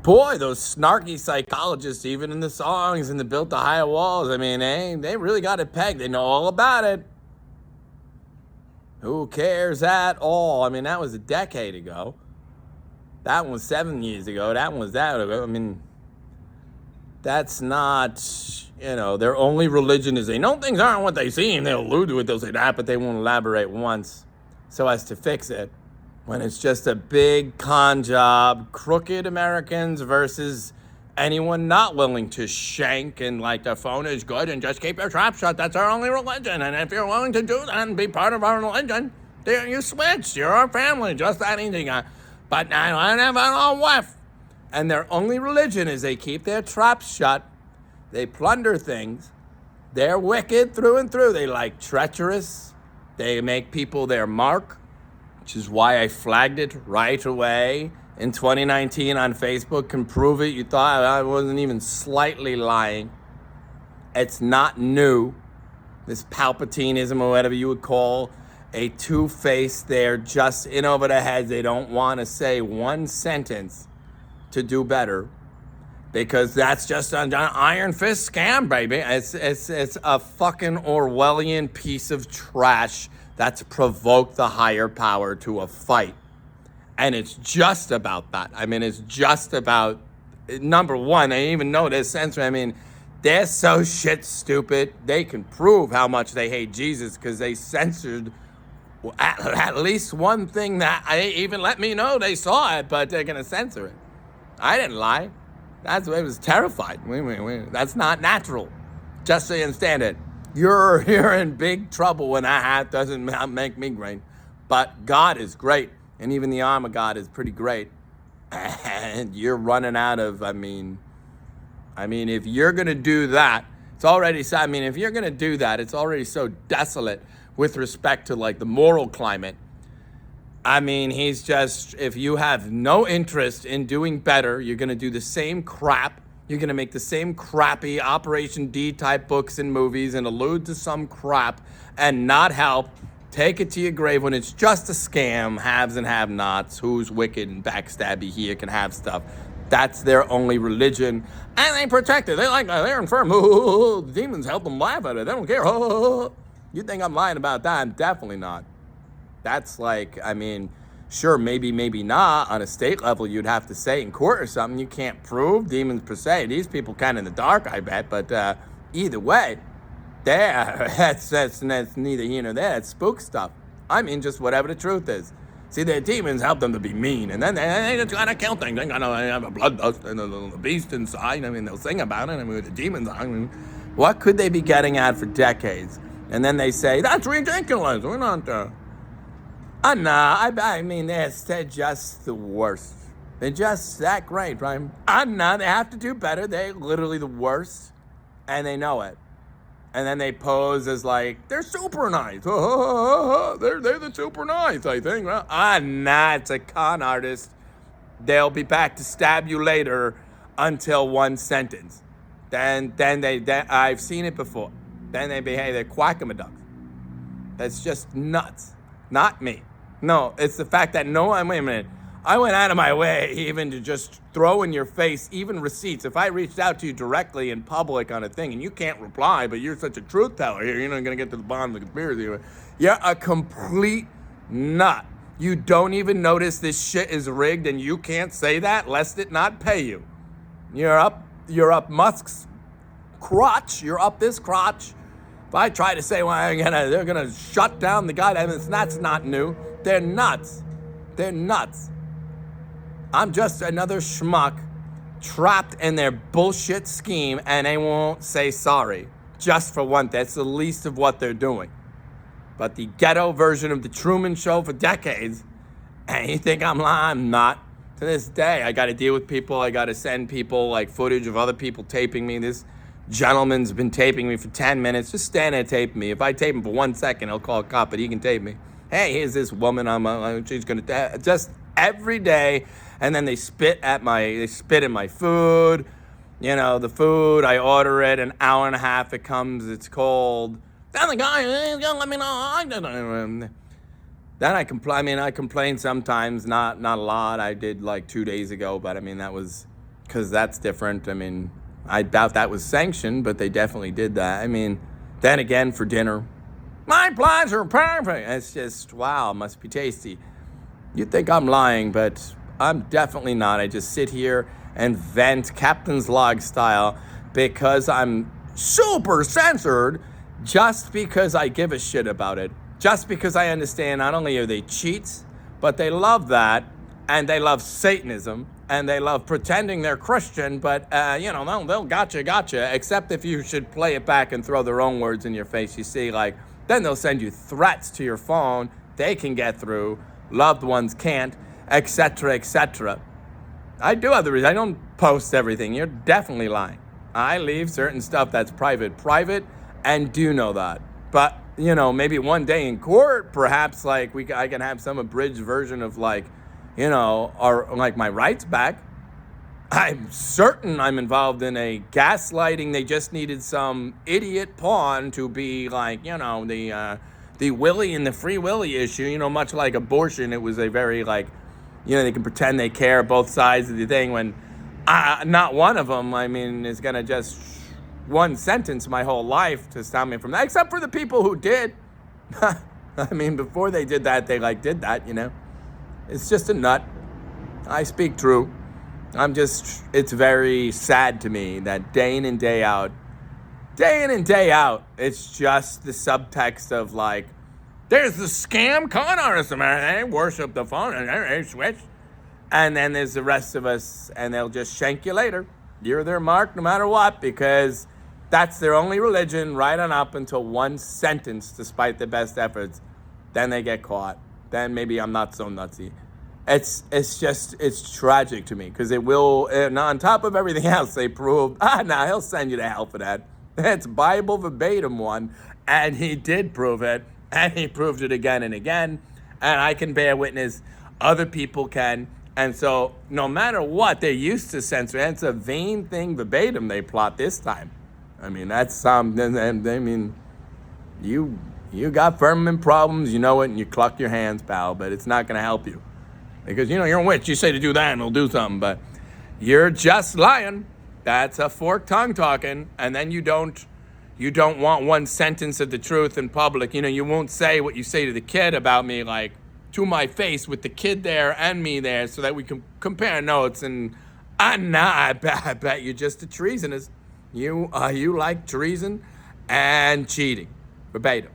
boy, those snarky psychologists, even in the songs and the Built the Higher Walls, I mean, they really got it pegged. They know all about it. Who cares at all? I mean, that was a decade ago. That one was 7 years ago. That one was that ago. I mean, that's not, their only religion is they know things aren't what they seem. They'll allude to it. They'll say that, but they won't elaborate once so as to fix it. When it's just a big con job, crooked Americans versus anyone not willing to shank and like the phone is good and just keep your trap shut. That's our only religion. And if you're willing to do that and be part of our religion, then you switch. You're our family. Just that easy. But I never know whiff. And their only religion is they keep their traps shut. They plunder things. They're wicked through and through. They like treacherous. They make people their mark, which is why I flagged it right away in 2019 on Facebook. Can prove it. You thought I wasn't even slightly lying. It's not new. This Palpatinism or whatever you would call a two-face. They're just in over their heads. They don't want to say one sentence to do better because that's just an iron fist scam, baby. It's a fucking Orwellian piece of trash that's provoked the higher power to a fight. And it's just about that. I mean, it's just about, number one, I even know there's censoring. I mean, they're so shit stupid. They can prove how much they hate Jesus because they censored at least one thing that I even let me know they saw it, but they're going to censor it. I didn't lie. That's why I was terrified. Wait. That's not natural. Just so you understand it. You're in big trouble when that doesn't make me great. But God is great. And even the arm of God is pretty great. And you're running out of, I mean, if you're going to do that, it's already, if you're going to do that, it's already so desolate with respect to like the moral climate. I mean, he's just, if you have no interest in doing better, you're going to do the same crap. You're going to make the same crappy Operation D type books and movies and allude to some crap and not help. Take it to your grave when it's just a scam, haves and have-nots, who's wicked and backstabby here can have stuff. That's their only religion. And they protect it. They're infirm. The demons help them laugh at it. They don't care. You think I'm lying about that? I'm definitely not. That's like, sure, maybe not. On a state level, you'd have to say in court or something. You can't prove demons per se. These people kind of in the dark, I bet. But either way, that's neither here nor there. It's spook stuff. Just whatever the truth is. See, their demons help them to be mean. And then they just got to kill things. They got to have a bloodlust and a beast inside. They'll sing about it. With the demons, what could they be getting at for decades? And then they say, that's ridiculous. We're not... they're just the worst. They're just that great, right? They have to do better. They're literally the worst, and they know it. And then they pose as like, they're super nice. They're the super nice, I think. It's a con artist. They'll be back to stab you later until one sentence. Then I've seen it before. Then they behave, they're quackamaducks. That's just nuts. Not me. No, it's the fact that wait a minute. I went out of my way even to just throw in your face even receipts. If I reached out to you directly in public on a thing and you can't reply, but you're such a truth teller here, you're not going to get to the bottom of the conspiracy. You're a complete nut. You don't even notice this shit is rigged and you can't say that lest it not pay you. You're up Musk's crotch. You're up this crotch. If I try to say, they're gonna shut down the guy, that's not new. They're nuts. They're nuts. I'm just another schmuck trapped in their bullshit scheme, and they won't say sorry. Just for one, that's the least of what they're doing. But the ghetto version of the Truman Show for decades, and you think I'm lying? I'm not. To this day, I got to deal with people. I got to send people like footage of other people taping me. This gentleman's been taping me for 10 minutes. Just stand there taping me. If I tape him for 1 second, he'll call a cop, but he can tape me. Hey, here's this woman. She's going to just every day. And then they spit in my food. The food, I order it, an hour and a half it comes, it's cold. Then the guy, he's going to let me know. Then I complain. I complain sometimes, not a lot. I did like 2 days ago, but that was because that's different. I mean, I doubt that was sanctioned, but they definitely did that. I mean, then again, for dinner, my pleasure, perfect. It's just, wow, must be tasty. You'd think I'm lying, but I'm definitely not. I just sit here and vent captain's log style because I'm super censored, just because I give a shit about it. Just because I understand not only are they cheats, but they love that, and they love Satanism, and they love pretending they're Christian, but, they'll gotcha, except if you should play it back and throw their own words in your face. You see, like, then they'll send you threats to your phone. They can get through. Loved ones can't, etc., etc. I do have the reason. I don't post everything. You're definitely lying. I leave certain stuff that's private, and do know that. But, maybe one day in court, perhaps, like, I can have some abridged version of, like, my rights back. I'm certain I'm involved in a gaslighting. They just needed some idiot pawn to be like, the Willie and the Free Willie issue, much like abortion. It was a very, like, they can pretend they care both sides of the thing when not one of them, is going to just one sentence my whole life to stop me from that, except for the people who did. Before they did that, they did that, It's just a nut. I speak true. It's very sad to me that day in and day out, it's just the subtext of, like, there's the scam con artists, they worship the phone and they switch. And then there's the rest of us, and they'll just shank you later. You're their mark no matter what, because that's their only religion right on up until one sentence, despite the best efforts. Then they get caught. Then maybe I'm not so nutsy. It's tragic to me, because it will, on top of everything else, they prove, he'll send you to hell for that. It's Bible verbatim one, and he did prove it, and he proved it again and again, and I can bear witness, other people can, and so no matter what, they used to censor, and it's a vain thing verbatim they plot this time. That's you got firmament problems, it, and you cluck your hands, pal, but it's not going to help you. Because, you're a witch. You say to do that and it'll do something, but you're just lying. That's a forked tongue talking. And then you don't want one sentence of the truth in public. You won't say what you say to the kid about me, like, to my face with the kid there and me there, so that we can compare notes. And I bet you're just a treasonous. You like treason and cheating. Verbatim.